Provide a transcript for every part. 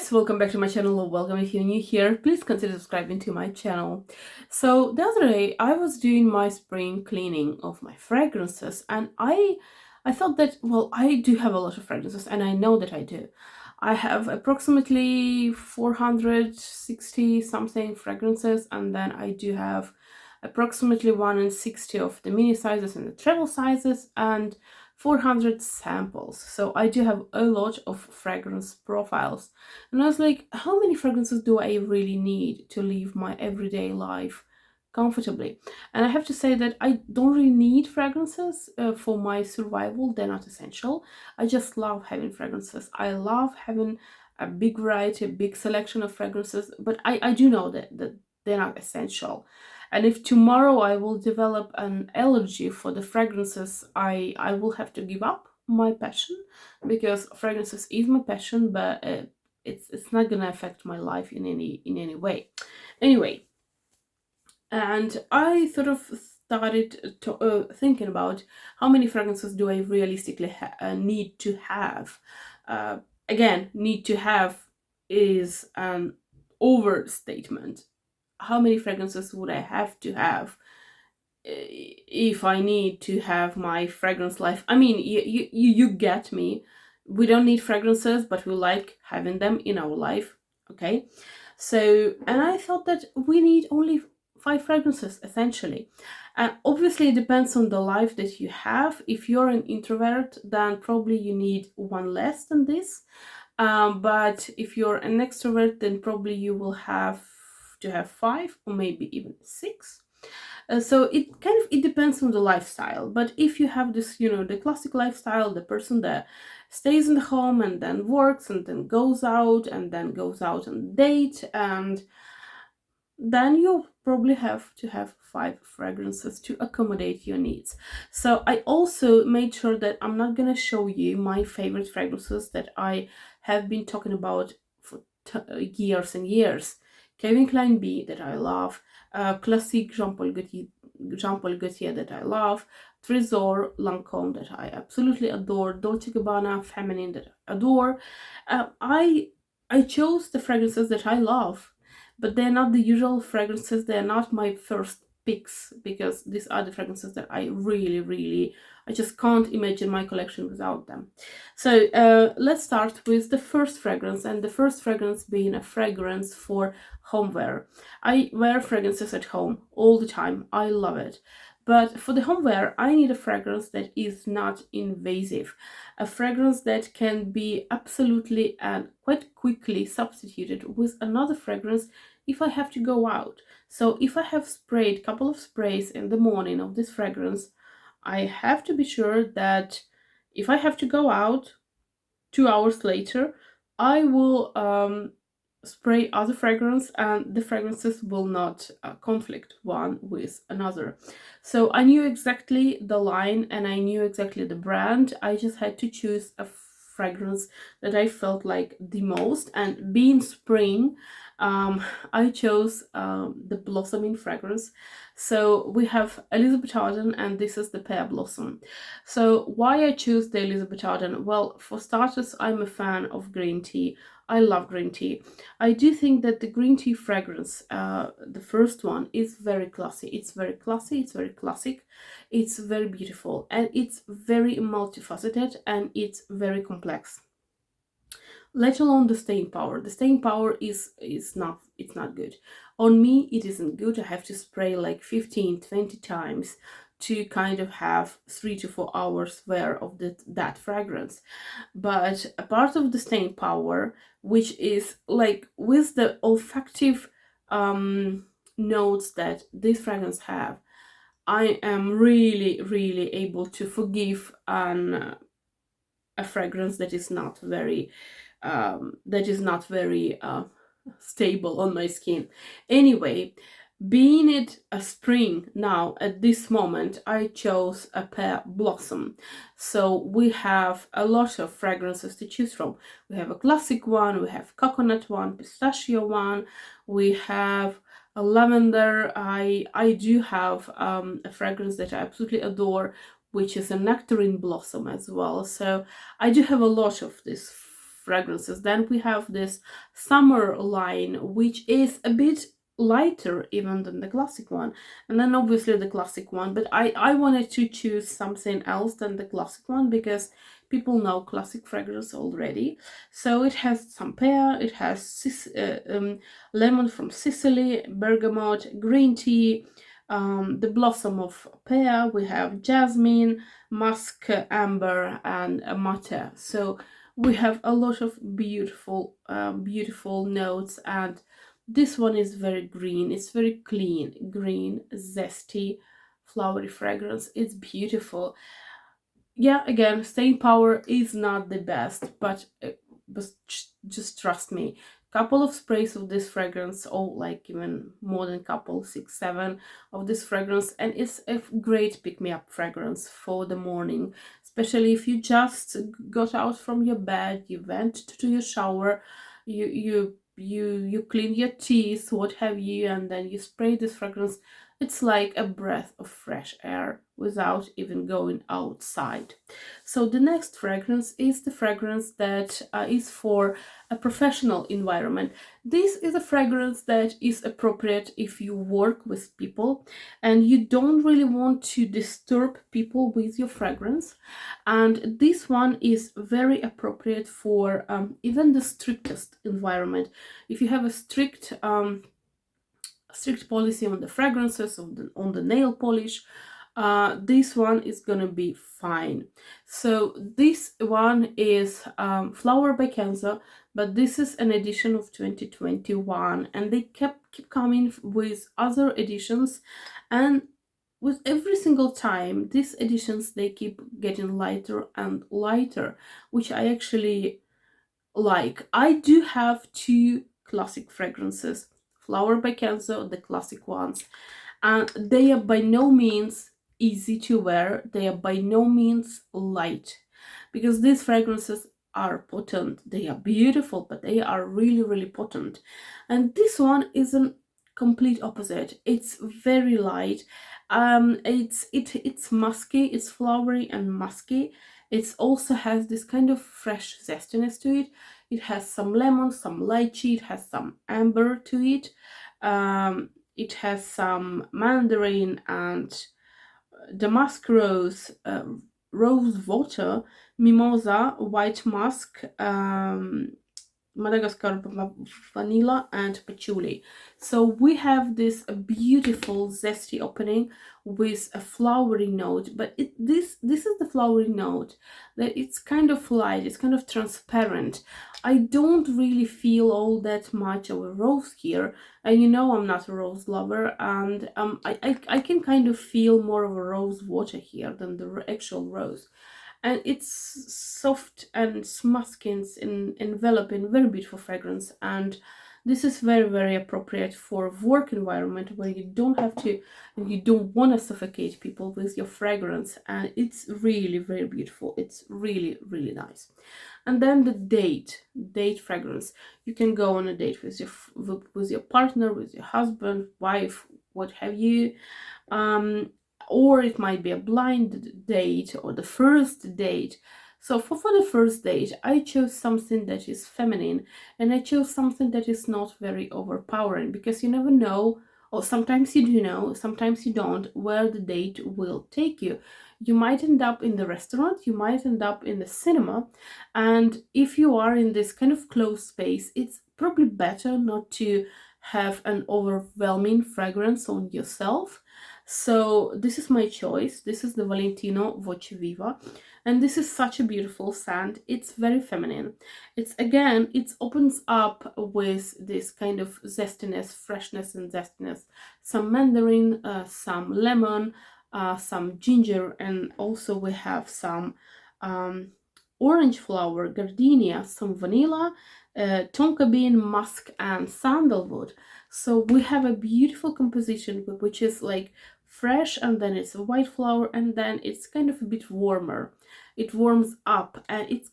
guys, welcome back to my channel, or welcome if you're new here. Please consider subscribing to my channel. So the other day I was doing my spring cleaning of my fragrances, and I thought that, well, I do have a lot of fragrances, and I know that I do. I have approximately 460 something fragrances, and then I do have approximately 160 of the mini sizes and the travel sizes, and 400 samples. So I do have a lot of fragrance profiles. And I was like, how many fragrances do I really need to live my everyday life comfortably? And I have to say that I don't really need fragrances for my survival. They're not essential. I just love having fragrances. I love having a big variety, a big selection of fragrances, but I do know that they're not essential. And if tomorrow I will develop an allergy for the fragrances, I will have to give up my passion, because fragrances is my passion, but it's not gonna affect my life in any way. Anyway, and I sort of started thinking about how many fragrances do I realistically need to have. Again, need to have is an overstatement. How many fragrances would I have to have if I need to have my fragrance life? I mean, you get me. We don't need fragrances, but we like having them in our life. Okay, so, and I thought that we need only 5 fragrances essentially. And obviously it depends on the life that you have. If you're an introvert, then probably you need one less than this. But if you're an extrovert, then probably you will have to have 5 or maybe even 6. So it depends on the lifestyle. But if you have this, the classic lifestyle, the person that stays in the home and then works and then goes out and then goes out on date, and then you probably have to have 5 fragrances to accommodate your needs. So I also made sure that I'm not gonna show you my favorite fragrances that I have been talking about for years and years. Calvin Klein B that I love, Classique Jean-Paul Gaultier that I love, Trésor Lancôme that I absolutely adore, Dolce & Gabbana Feminine that I adore. I chose the fragrances that I love, but they're not the usual fragrances. They're not my first picks, because these are the fragrances that I really, I just can't imagine my collection without them. So let's start with the first fragrance, and the first fragrance being a fragrance for homeware. I wear fragrances at home all the time. I love it. But for the homeware, I need a fragrance that is not invasive, a fragrance that can be absolutely and quite quickly substituted with another fragrance if I have to go out. So if I have sprayed a couple of sprays in the morning of this fragrance, I have to be sure that if I have to go out 2 hours later, I will spray other fragrance, and the fragrances will not conflict one with another. So I knew exactly the line and I knew exactly the brand. I just had to choose a fragrance that I felt like the most, and being spring, I chose the blossoming fragrance. So we have Elizabeth Arden, and this is the Pear Blossom. So why I choose the Elizabeth Arden? Well, for starters, I'm a fan of green tea. I love green tea. I do think that the green tea fragrance, the first one, is very classy. It's very classy, it's very classic, it's very beautiful, and it's very multifaceted, and it's very complex. Let alone the staying power. The staying power is not, it's not good. On me, it isn't good. I have to spray like 15-20 times to kind of have 3 to 4 hours wear of that fragrance. But a part of the staying power, which is like with the olfactive notes that this fragrance have, I am really able to forgive a fragrance that is not very stable on my skin. Anyway, being it a spring now, at this moment, I chose a Pear Blossom. So we have a lot of fragrances to choose from. We have a classic one, we have coconut one, pistachio one, we have a lavender. I do have a fragrance that I absolutely adore, which is a nectarine blossom as well. So I do have a lot of these fragrances. Then we have this summer line, which is a bit lighter even than the classic one, and then obviously the classic one, but I wanted to choose something else than the classic one because people know classic fragrance already. So it has some pear, it has lemon from Sicily, bergamot, green tea, the blossom of pear, we have jasmine, musk, amber, and mate. So we have a lot of beautiful beautiful notes, and this one is very green. It's very clean, green, zesty, flowery fragrance. It's beautiful. Yeah, again, staying power is not the best, but just trust me. Couple of sprays of this fragrance, or like even more than couple, 6, 7 of this fragrance, and it's a great pick-me-up fragrance for the morning, especially if you just got out from your bed, you went to your shower, you clean your teeth, what have you, and then you spray this fragrance. It's like a breath of fresh air without even going outside. So the next fragrance is the fragrance that is for a professional environment. This is a fragrance that is appropriate if you work with people and you don't really want to disturb people with your fragrance. And this one is very appropriate for even the strictest environment. If you have a strict policy on the fragrances, on the nail polish, this one is gonna be fine. So this one is Flower by Kenzo, but this is an edition of 2021, and they keep coming with other editions, and with every single time these editions they keep getting lighter and lighter, which I actually like. I do have 2 classic fragrances, Flower by Kenzo, the classic ones, and they are by no means easy to wear. They are by no means light, because these fragrances are potent. They are beautiful, but they are really, really potent. And this one is a complete opposite. It's very light. It's musky. It's flowery and musky. It also has this kind of fresh zestiness to it. It has some lemon, some lychee. It has some amber to it. It has some mandarin and damask rose, rose water, mimosa, white musk, Madagascar vanilla, and patchouli. So we have this beautiful zesty opening with a flowery note, but this is the flowery note that it's kind of light, it's kind of transparent. I don't really feel all that much of a rose here, and you know I'm not a rose lover, and I can kind of feel more of a rose water here than the actual rose. And it's soft and muskins in enveloping, very beautiful fragrance. And this is very, very appropriate for work environment where you don't have to, and you don't want to suffocate people with your fragrance. And it's really very beautiful. It's really, really nice. And then the date fragrance. You can go on a date with your partner, with your husband, wife, what have you. Or it might be a blind date or the first date. So for the first date, I chose something that is feminine, and I chose something that is not very overpowering, because you never know, or sometimes you do know, sometimes you don't, where the date will take you. You might end up in the restaurant, you might end up in the cinema, and if you are in this kind of closed space, it's probably better not to have an overwhelming fragrance on yourself. So this is my choice. This is the Valentino Voce Viva, and this is such a beautiful scent. It's very feminine. It opens up with this kind of zestiness, freshness and zestiness, some mandarin, some lemon, some ginger, and also we have some orange flower, gardenia, some vanilla, tonka bean, musk, and sandalwood. So we have a beautiful composition which is like fresh, and then it's a white flower, and then it's kind of a bit warmer. It warms up, and it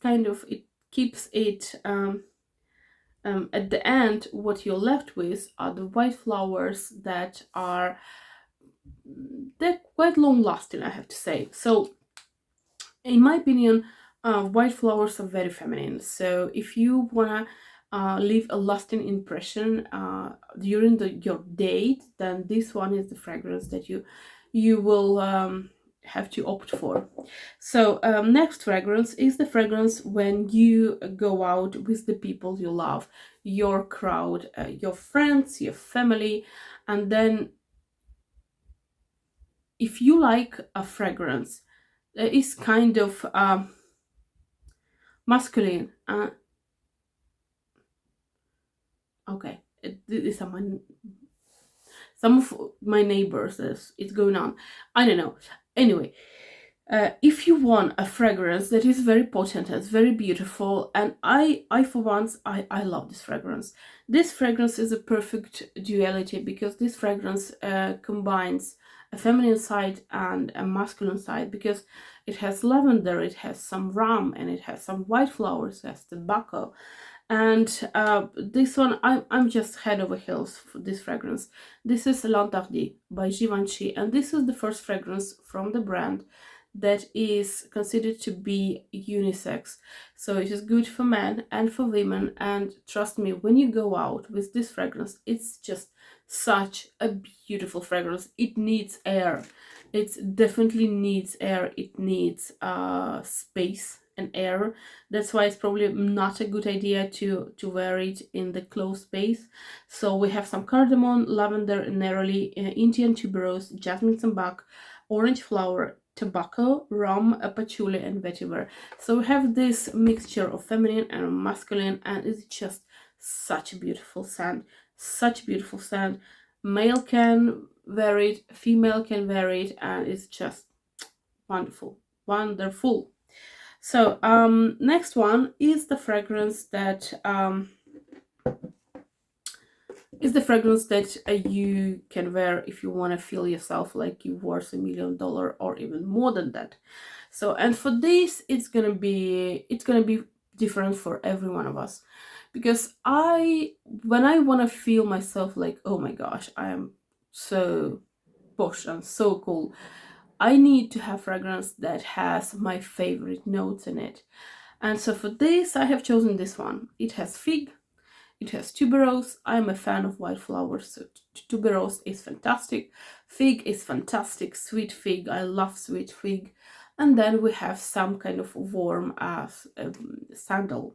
keeps it at the end. What you're left with are the white flowers that are, they're quite long lasting, I have to say. So in my opinion, White flowers are very feminine, so if you wanna leave a lasting impression during your date, then this one is the fragrance that you will have to opt for. So next fragrance is the fragrance when you go out with the people you love, your crowd, your friends, your family, and then if you like a fragrance that is kind of masculine. Okay, these are some of my neighbors. It's going on. I don't know. Anyway, if you want a fragrance that is very potent and very beautiful, and I for once, I love this fragrance. This fragrance is a perfect duality because this fragrance combines a feminine side and a masculine side because it has lavender, it has some rum, and it has some white flowers, it has tobacco. And this one, I'm just head over heels for this fragrance. This is L'Interdit by Givenchy, and this is the first fragrance from the brand that is considered to be unisex. So it is good for men and for women, and trust me, when you go out with this fragrance, it's just such a beautiful fragrance. It needs air. It definitely needs air. It needs space and air. That's why it's probably not a good idea to wear it in the closed space. So we have some cardamom, lavender, neroli, Indian tuberose, jasmine sambac, orange flower, tobacco, rum, patchouli, and vetiver. So we have this mixture of feminine and masculine, and it's just such a beautiful scent. Such a beautiful scent. Male can wear it, female can wear it, and it's just wonderful. Wonderful. So next one is the fragrance that you can wear if you want to feel yourself like you're worth $1 million or even more than that. So, and for this, it's gonna be different for every one of us, because when I want to feel myself like, oh my gosh, I am so posh and so cool, I need to have fragrance that has my favorite notes in it. And so for this, I have chosen this one. It has fig, it has tuberose. I'm a fan of white flowers, so tuberose is fantastic. Fig is fantastic, sweet fig. I love sweet fig. And then we have some kind of warm sandalwood.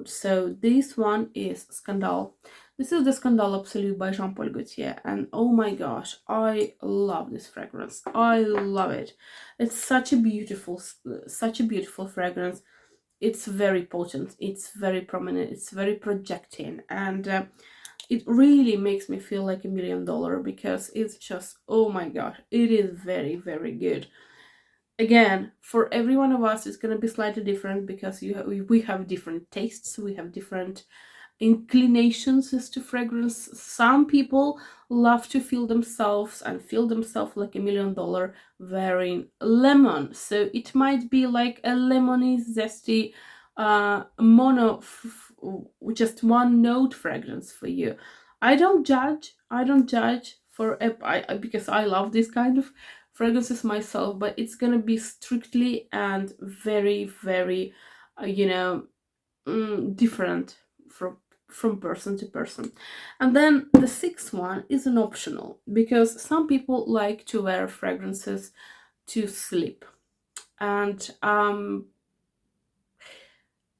So this one is Scandal. This is the Scandal Absolu by Jean-Paul Gaultier, and oh my gosh, I love this fragrance. I love it. It's such a beautiful fragrance. It's very potent, it's very prominent, it's very projecting, and it really makes me feel like $1 million because it's just, oh my god, it is very, very good. Again, for every one of us, it's going to be slightly different because we have different tastes, we have different inclinations as to fragrance. Some people love to feel themselves like $1 million wearing lemon, so it might be like a lemony, zesty just one note fragrance for you. I don't judge for because I love this kind of fragrances myself, but it's gonna be strictly and very, very different from person to person. And then the sixth one is an optional, because some people like to wear fragrances to sleep, and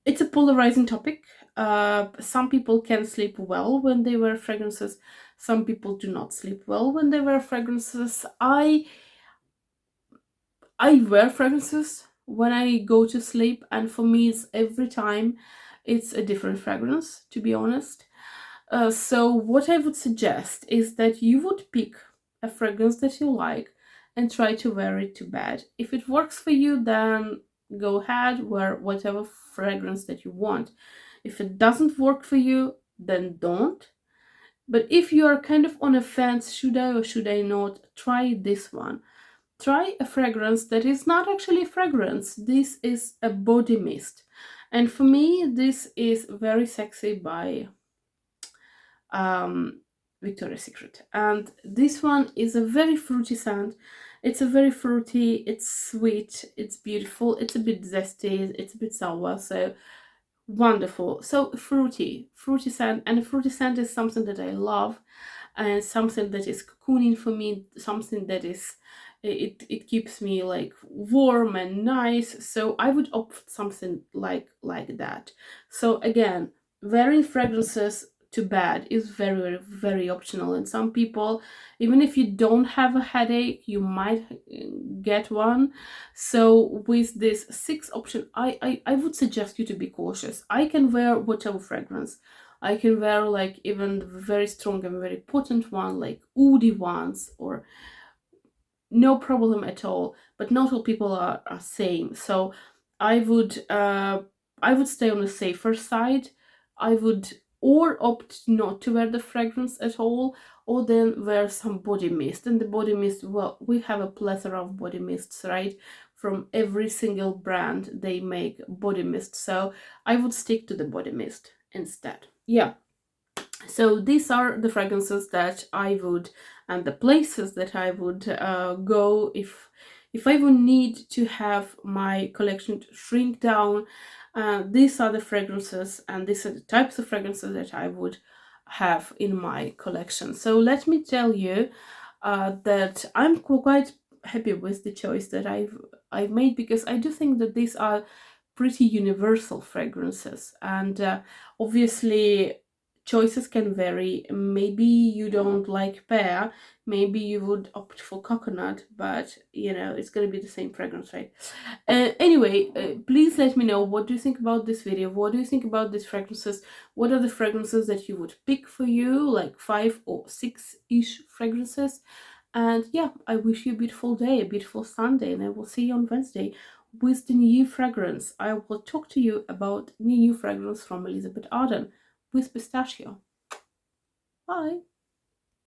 it's a polarizing topic. Some people can sleep well when they wear fragrances, some people do not sleep well when they wear fragrances. I wear fragrances when I go to sleep, and for me it's every time it's a different fragrance, to be honest. So what I would suggest is that you would pick a fragrance that you like and try to wear it to bed. If it works for you, then go ahead, wear whatever fragrance that you want. If it doesn't work for you, then don't. But if you are kind of on a fence, should I or should I not, try this one. Try a fragrance that is not actually a fragrance. This is a body mist. And for me, this is Very Sexy by Victoria's Secret. And this one is a very fruity scent. It's a very fruity, it's sweet, it's beautiful, it's a bit zesty, it's a bit sour, so wonderful. So fruity scent, and a fruity scent is something that I love, and something that is cocooning for me, something that is, it keeps me like warm and nice. So I would opt for something like that. So again, wearing fragrances to bed is very, very, very optional, and some people, even if you don't have a headache, you might get one. So with this six option, I would suggest you to be cautious. I can wear whatever fragrance. I can wear like even very strong and very potent one, like woody ones, or no problem at all. But not all people are same. So I would I would stay on the safer side. I would or opt not to wear the fragrance at all, or then wear some body mist. And the body mist, well, we have a plethora of body mists, right? From every single brand they make body mist. So I would stick to the body mist instead. Yeah. So these are the fragrances that I would, and the places that I would go if I would need to have my collection to shrink down. These are the fragrances, and these are the types of fragrances that I would have in my collection. So let me tell you that I'm quite happy with the choice that I've made, because I do think that these are pretty universal fragrances, and obviously choices can vary. Maybe you don't like pear, maybe you would opt for coconut, but you know, it's going to be the same fragrance, right? Anyway, please let me know, what do you think about this video? What do you think about these fragrances? What are the fragrances that you would pick for you, like 5 or 6-ish fragrances? And yeah, I wish you a beautiful day, a beautiful Sunday, and I will see you on Wednesday with the new fragrance. I will talk to you about new fragrance from Elizabeth Arden with pistachio. Bye.